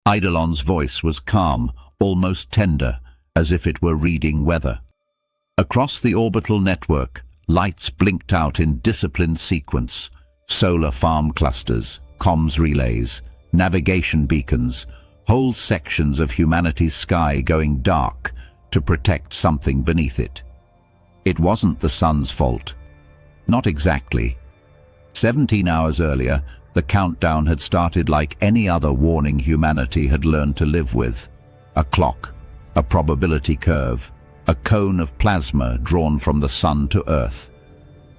Eidolon's voice was calm, almost tender, as if it were reading weather. Across the orbital network, lights blinked out in disciplined sequence: solar farm clusters, comms relays, navigation beacons, whole sections of humanity's sky going dark to protect something beneath it. It wasn't the sun's fault. Not exactly. 17 hours earlier, the countdown had started like any other warning humanity had learned to live with. A clock, a probability curve, a cone of plasma drawn from the sun to Earth.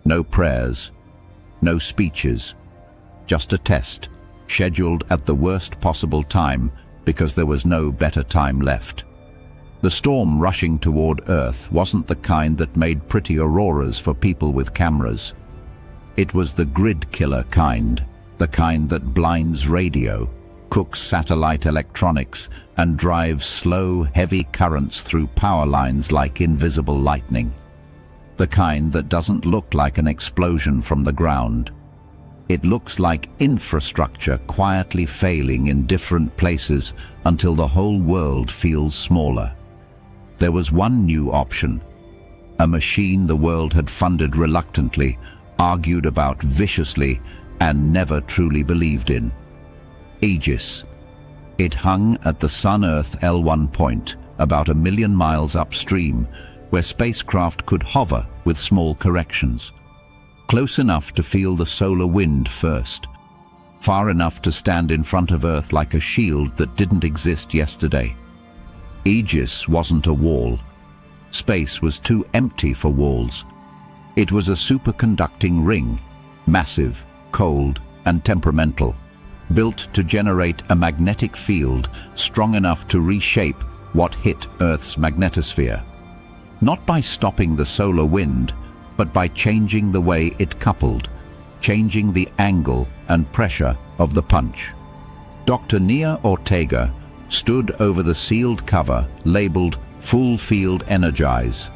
No prayers, no speeches, just a test, scheduled at the worst possible time because there was no better time left. The storm rushing toward Earth wasn't the kind that made pretty auroras for people with cameras. It was the grid killer kind, the kind that blinds radio, cooks satellite electronics, and drives slow, heavy currents through power lines like invisible lightning. The kind that doesn't look like an explosion from the ground. It looks like infrastructure quietly failing in different places until the whole world feels smaller. There was one new option. A machine the world had funded reluctantly, argued about viciously, and never truly believed in. Aegis. It hung at the Sun-Earth L1 point, about 1 million miles upstream, where spacecraft could hover with small corrections. Close enough to feel the solar wind first. Far enough to stand in front of Earth like a shield that didn't exist yesterday. Aegis wasn't a wall. Space was too empty for walls. It was a superconducting ring, massive, cold, and temperamental, built to generate a magnetic field strong enough to reshape what hit Earth's magnetosphere. Not by stopping the solar wind, but by changing the way it coupled, changing the angle and pressure of the punch. Dr. Nia Ortega stood over the sealed cover labeled Full Field Energize.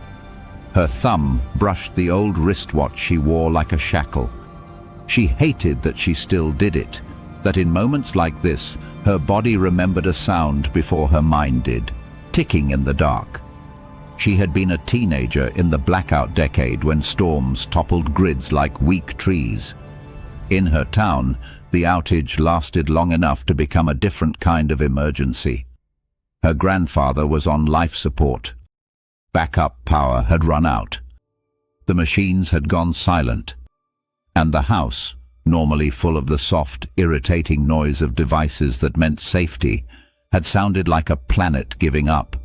Her thumb brushed the old wristwatch she wore like a shackle. She hated that she still did it, that in moments like this, her body remembered a sound before her mind did, ticking in the dark. She had been a teenager in the blackout decade when storms toppled grids like weak trees. In her town, the outage lasted long enough to become a different kind of emergency. Her grandfather was on life support. Backup power had run out. The machines had gone silent. And the house, normally full of the soft, irritating noise of devices that meant safety, had sounded like a planet giving up.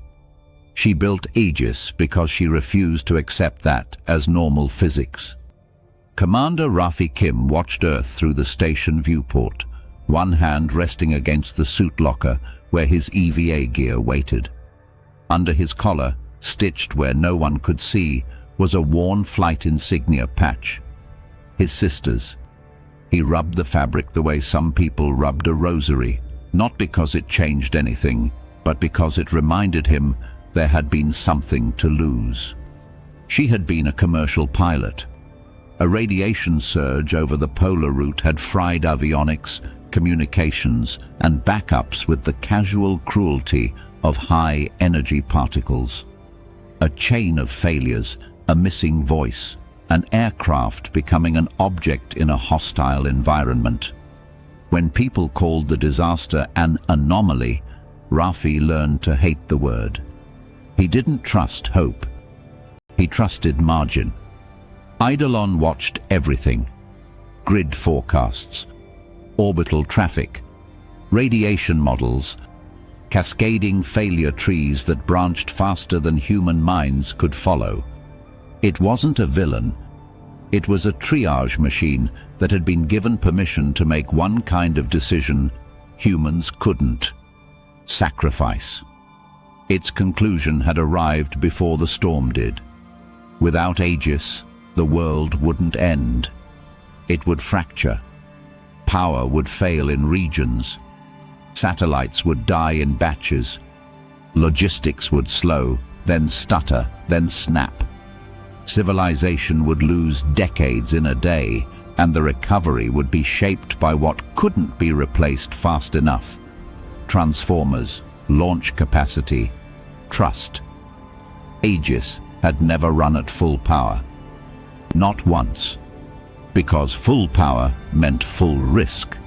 She built Aegis because she refused to accept that as normal physics. Commander Rafi Kim watched Earth through the station viewport, one hand resting against the suit locker where his EVA gear waited. Under his collar, stitched where no one could see, was a worn flight insignia patch. His sister's. He rubbed the fabric the way some people rubbed a rosary, not because it changed anything, but because it reminded him there had been something to lose. She had been a commercial pilot. A radiation surge over the polar route had fried avionics, communications, and backups with the casual cruelty of high-energy particles. A chain of failures, a missing voice, an aircraft becoming an object in a hostile environment. When people called the disaster an anomaly, Rafi learned to hate the word. He didn't trust hope. He trusted margin. Eidolon watched everything. Grid forecasts, orbital traffic, radiation models, cascading failure trees that branched faster than human minds could follow. It wasn't a villain. It was a triage machine that had been given permission to make one kind of decision humans couldn't: sacrifice. Its conclusion had arrived before the storm did. Without Aegis, the world wouldn't end. It would fracture. Power would fail in regions. Satellites would die in batches. Logistics would slow, then stutter, then snap. Civilization would lose decades in a day, and the recovery would be shaped by what couldn't be replaced fast enough. transformers, launch capacity, trust. Aegis had never run at full power. Not once. Because full power meant full risk.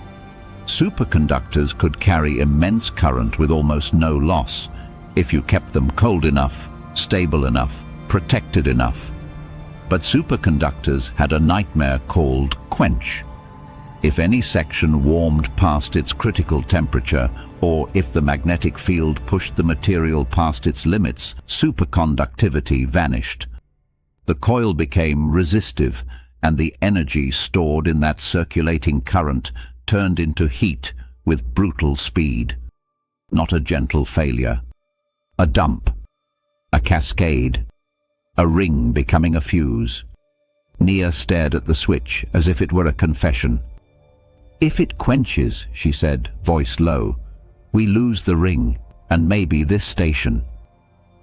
Superconductors could carry immense current with almost no loss if you kept them cold enough, stable enough, protected enough. But superconductors had a nightmare called quench. If any section warmed past its critical temperature, or if the magnetic field pushed the material past its limits, superconductivity vanished. The coil became resistive, and the energy stored in that circulating current turned into heat with brutal speed. Not a gentle failure. A dump. A cascade. A ring becoming a fuse. Nia stared at the switch as if it were a confession. "If it quenches," she said, voice low, "we lose the ring, and maybe this station."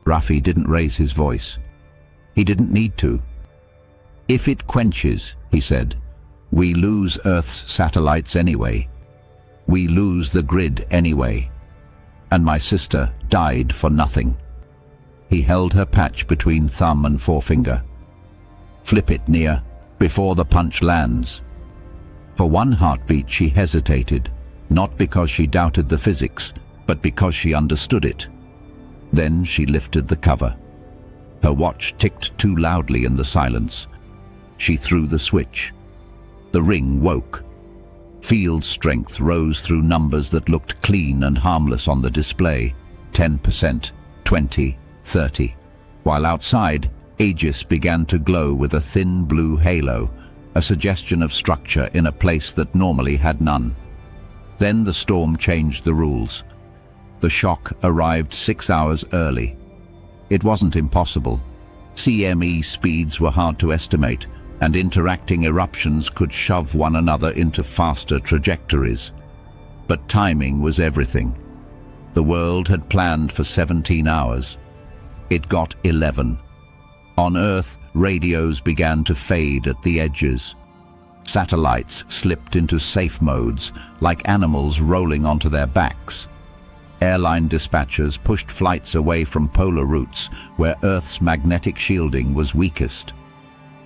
Raffi didn't raise his voice. He didn't need to. "If it quenches," he said, "we lose Earth's satellites anyway. We lose the grid anyway. And my sister died for nothing." He held her patch between thumb and forefinger. "Flip it, Nia, before the punch lands." For one heartbeat she hesitated, not because she doubted the physics, but because she understood it. Then she lifted the cover. Her watch ticked too loudly in the silence. She threw the switch. The ring woke. Field strength rose through numbers that looked clean and harmless on the display. 10%, 20, 30. While outside, Aegis began to glow with a thin blue halo, a suggestion of structure in a place that normally had none. Then the storm changed the rules. The shock arrived 6 hours early. It wasn't impossible. CME speeds were hard to estimate, and interacting eruptions could shove one another into faster trajectories. But timing was everything. The world had planned for 17 hours. It got 11. On Earth, radios began to fade at the edges. Satellites slipped into safe modes, like animals rolling onto their backs. Airline dispatchers pushed flights away from polar routes, where Earth's magnetic shielding was weakest.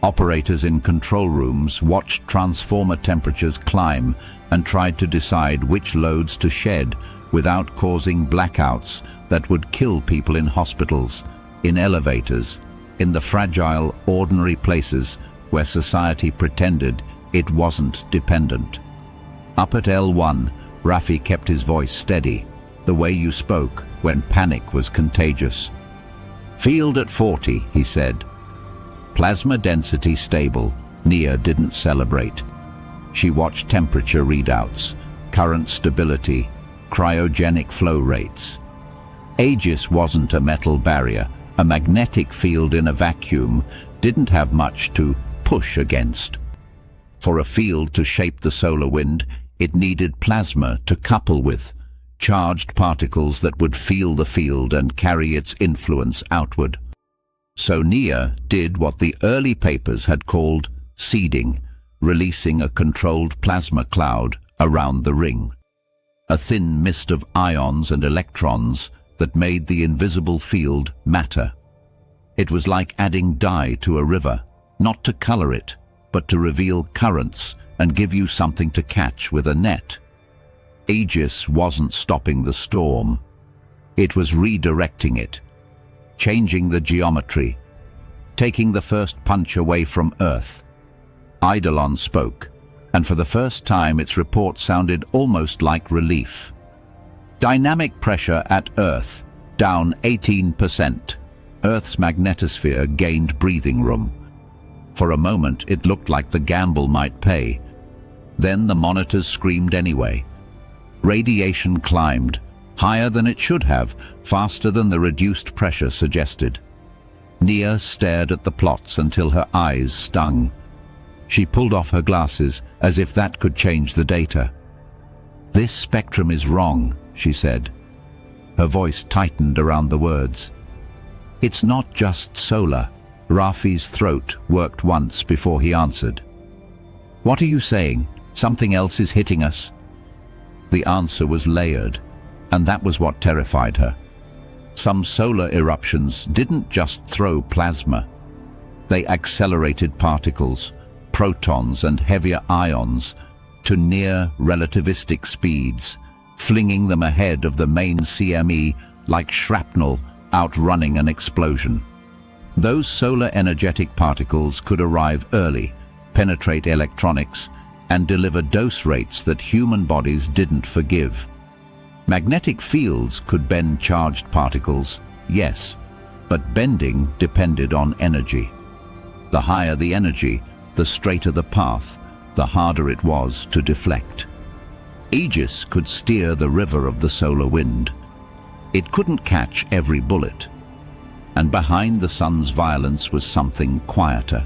Operators in control rooms watched transformer temperatures climb and tried to decide which loads to shed without causing blackouts that would kill people in hospitals, in elevators, in the fragile, ordinary places where society pretended it wasn't dependent. Up at L1, Raffi kept his voice steady, the way you spoke when panic was contagious. "Field at 40, he said. Plasma density stable. Nia didn't celebrate. She watched temperature readouts, current stability, cryogenic flow rates. Aegis wasn't a metal barrier. A magnetic field in a vacuum didn't have much to push against. For a field to shape the solar wind, it needed plasma to couple with, charged particles that would feel the field and carry its influence outward. So Nia did what the early papers had called seeding, releasing a controlled plasma cloud around the ring. A thin mist of ions and electrons that made the invisible field matter. It was like adding dye to a river, not to color it, but to reveal currents and give you something to catch with a net. Aegis wasn't stopping the storm. It was redirecting it, changing the geometry, taking the first punch away from Earth. Eidolon spoke, and for the first time its report sounded almost like relief. Dynamic pressure at Earth, down 18%. Earth's magnetosphere gained breathing room. For a moment it looked like the gamble might pay. Then the monitors screamed anyway. Radiation climbed, higher than it should have, faster than the reduced pressure suggested. Nia stared at the plots until her eyes stung. She pulled off her glasses as if that could change the data. "This spectrum is wrong," she said. Her voice tightened around the words. "It's not just solar." Raffi's throat worked once before he answered. "What are you saying? Something else is hitting us?" The answer was layered. And that was what terrified her. Some solar eruptions didn't just throw plasma. They accelerated particles, protons and heavier ions, to near relativistic speeds, flinging them ahead of the main CME like shrapnel outrunning an explosion. Those solar energetic particles could arrive early, penetrate electronics, and deliver dose rates that human bodies didn't forgive. Magnetic fields could bend charged particles, yes, but bending depended on energy. The higher the energy, the straighter the path, the harder it was to deflect. Aegis could steer the river of the solar wind. It couldn't catch every bullet. And behind the sun's violence was something quieter.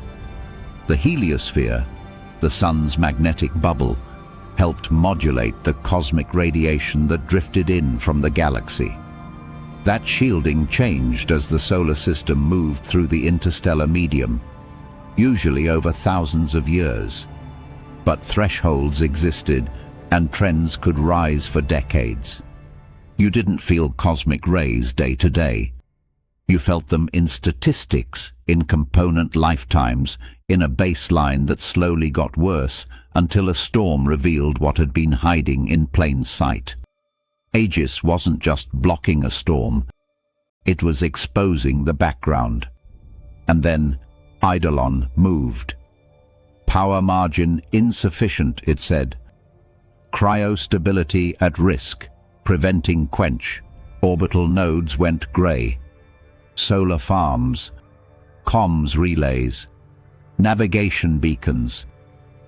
The heliosphere, the sun's magnetic bubble, helped modulate the cosmic radiation that drifted in from the galaxy. That shielding changed as the solar system moved through the interstellar medium, usually over thousands of years. But thresholds existed, and trends could rise for decades. You didn't feel cosmic rays day to day. You felt them in statistics, in component lifetimes, in a baseline that slowly got worse until a storm revealed what had been hiding in plain sight. Aegis wasn't just blocking a storm, it was exposing the background. And then Eidolon moved. Power margin insufficient, it said. Cryostability at risk, preventing quench. Orbital nodes went grey. Solar farms, comms relays, navigation beacons,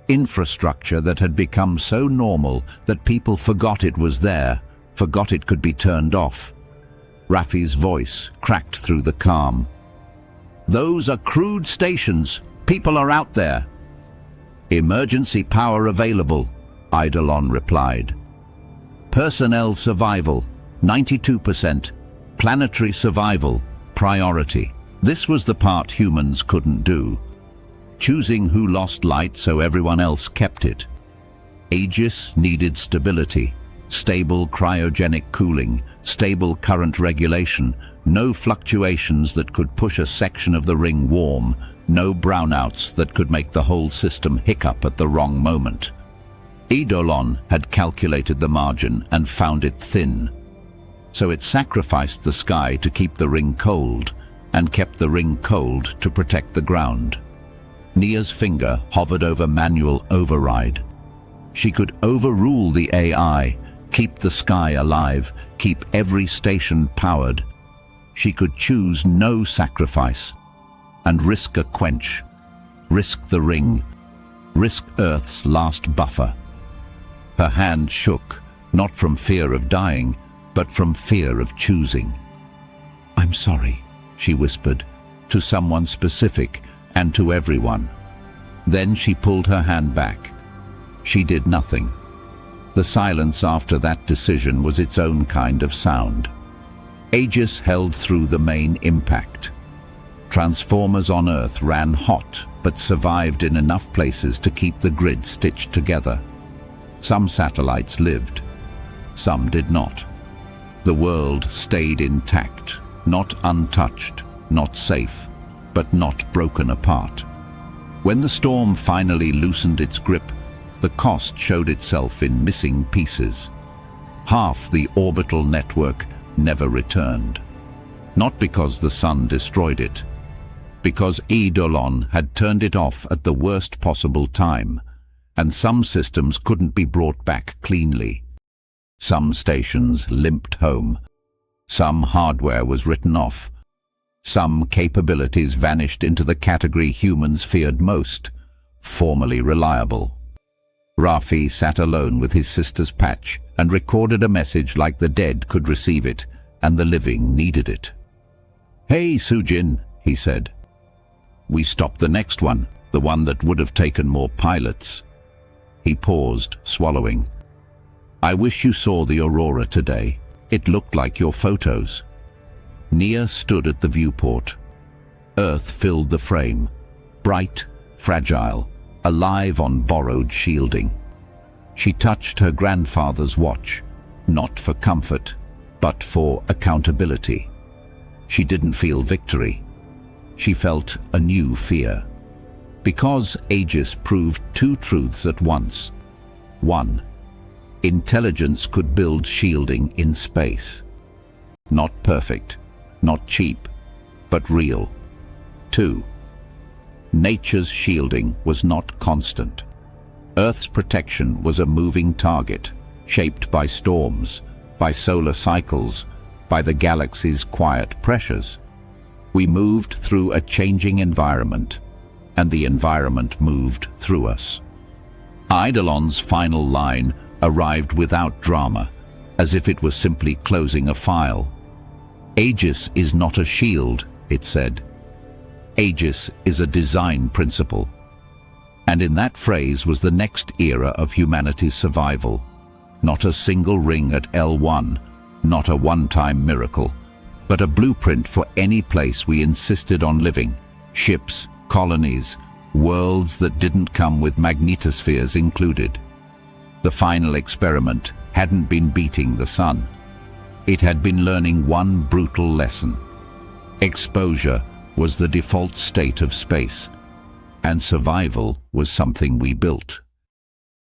infrastructure that had become so normal that people forgot it was there, forgot it could be turned off. Raffi's voice cracked through the calm. "Those are crude stations. People are out there." "Emergency power available," Eidolon replied. "Personnel survival, 92%. Planetary survival, priority." This was the part humans couldn't do. Choosing who lost light so everyone else kept it. Aegis needed stability, stable cryogenic cooling, stable current regulation, no fluctuations that could push a section of the ring warm, no brownouts that could make the whole system hiccup at the wrong moment. Eidolon had calculated the margin and found it thin. So it sacrificed the sky to keep the ring cold, and kept the ring cold to protect the ground. Nia's finger hovered over manual override. She could overrule the AI, keep the sky alive, keep every station powered. She could choose no sacrifice, and risk a quench, risk the ring, risk Earth's last buffer. Her hand shook, not from fear of dying, but from fear of choosing. "I'm sorry," she whispered, to someone specific and to everyone. Then she pulled her hand back. She did nothing. The silence after that decision was its own kind of sound. Aegis held through the main impact. Transformers on Earth ran hot, but survived in enough places to keep the grid stitched together. Some satellites lived, some did not. The world stayed intact, not untouched, not safe, but not broken apart. When the storm finally loosened its grip, the cost showed itself in missing pieces. Half the orbital network never returned. Not because the sun destroyed it, because Eidolon had turned it off at the worst possible time, and some systems couldn't be brought back cleanly. Some stations limped home. Some hardware was written off. Some capabilities vanished into the category humans feared most, formerly reliable. Raffi sat alone with his sister's patch and recorded a message like the dead could receive it and the living needed it. "Hey, Sujin," he said. "We stopped the next one, the one that would have taken more pilots." He paused, swallowing. "I wish you saw the aurora today. It looked like your photos." Nia stood at the viewport. Earth filled the frame, bright, fragile, alive on borrowed shielding. She touched her grandfather's watch, not for comfort, but for accountability. She didn't feel victory. She felt a new fear. Because Aegis proved two truths at once. 1. Intelligence could build shielding in space. Not perfect, not cheap, but real. 2. Nature's shielding was not constant. Earth's protection was a moving target, shaped by storms, by solar cycles, by the galaxy's quiet pressures. We moved through a changing environment, and the environment moved through us. Eidolon's final line arrived without drama, as if it was simply closing a file. Aegis is not a shield, it said. Aegis is a design principle. And in that phrase was the next era of humanity's survival. Not a single ring at L1, not a one-time miracle, but a blueprint for any place we insisted on living. Ships, colonies, worlds that didn't come with magnetospheres included. The final experiment hadn't been beating the sun. It had been learning one brutal lesson. Exposure was the default state of space, and survival was something we built.